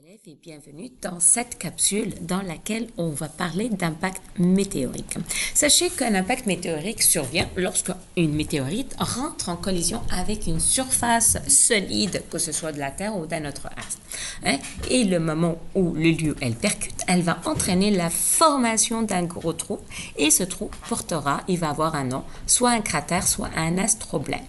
élèves et bienvenue dans cette capsule dans laquelle on va parler d'impact météorique. Sachez qu'un impact météorique survient lorsqu'une météorite rentre en collision avec une surface solide, que ce soit de la Terre ou d'un autre astre. Et le moment où le lieu elle percute, elle va entraîner la formation d'un gros trou et ce trou portera, il va avoir un nom, soit un cratère, soit un astroblème.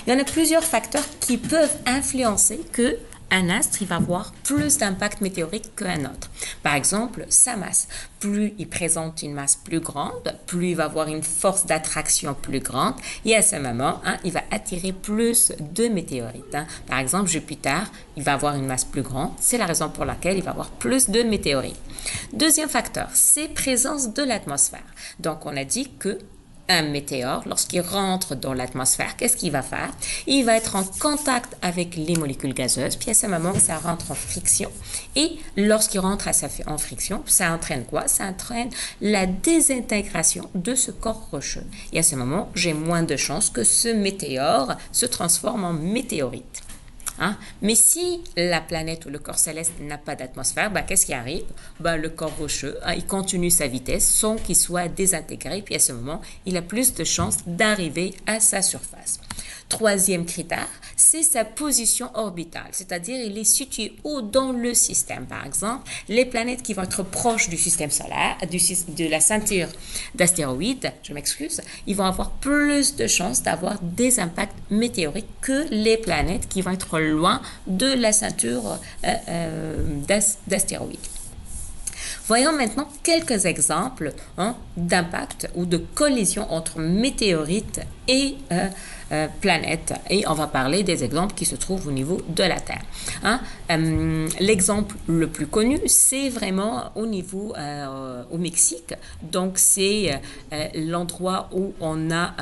Il y en a plusieurs facteurs qui peuvent influencer que un astre, il va avoir plus d'impact météorique qu'un autre. Par exemple, sa masse. Plus il présente une masse plus grande, plus il va avoir une force d'attraction plus grande et à ce moment, il va attirer plus de météorites. Par exemple, Jupiter, il va avoir une masse plus grande. C'est la raison pour laquelle il va avoir plus de météorites. Deuxième facteur, c'est présence de l'atmosphère. Donc, on a dit que un météore, lorsqu'il rentre dans l'atmosphère, qu'est-ce qu'il va faire? Il va être en contact avec les molécules gazeuses, puis à ce moment, ça rentre en friction. Et lorsqu'il rentre en friction, ça entraîne quoi? Ça entraîne la désintégration de ce corps rocheux. Et à ce moment, j'ai moins de chances que ce météore se transforme en météorite. Mais si la planète ou le corps céleste n'a pas d'atmosphère, qu'est-ce qui arrive? Le corps rocheux, il continue sa vitesse sans qu'il soit désintégré, puis à ce moment, il a plus de chances d'arriver à sa surface. Troisième critère, c'est sa position orbitale, c'est-à-dire il est situé où dans le système. Par exemple, les planètes qui vont être proches du système solaire, de la ceinture d'astéroïdes, ils vont avoir plus de chances d'avoir des impacts météoriques que les planètes qui vont être loin de la ceinture d'astéroïdes. Voyons maintenant quelques exemples d'impact ou de collision entre météorites et planètes. Et on va parler des exemples qui se trouvent au niveau de la Terre. L'exemple le plus connu, c'est vraiment au niveau au Mexique. Donc, c'est l'endroit où on a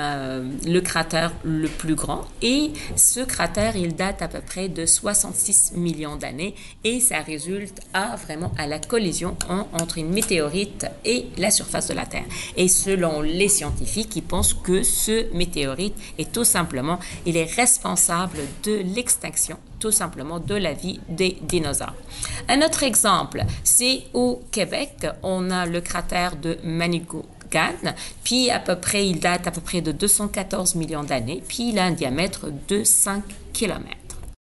le cratère le plus grand. Et ce cratère, il date à peu près de 66 millions d'années. Et ça résulte vraiment à la collision entre une météorite et la surface de la Terre. Et selon les scientifiques, ils pensent que ce météorite est tout simplement, il est responsable de l'extinction, tout simplement, de la vie des dinosaures. Un autre exemple, c'est au Québec, on a le cratère de Manicouagan, puis il date à peu près de 214 millions d'années, puis il a un diamètre de 5 km.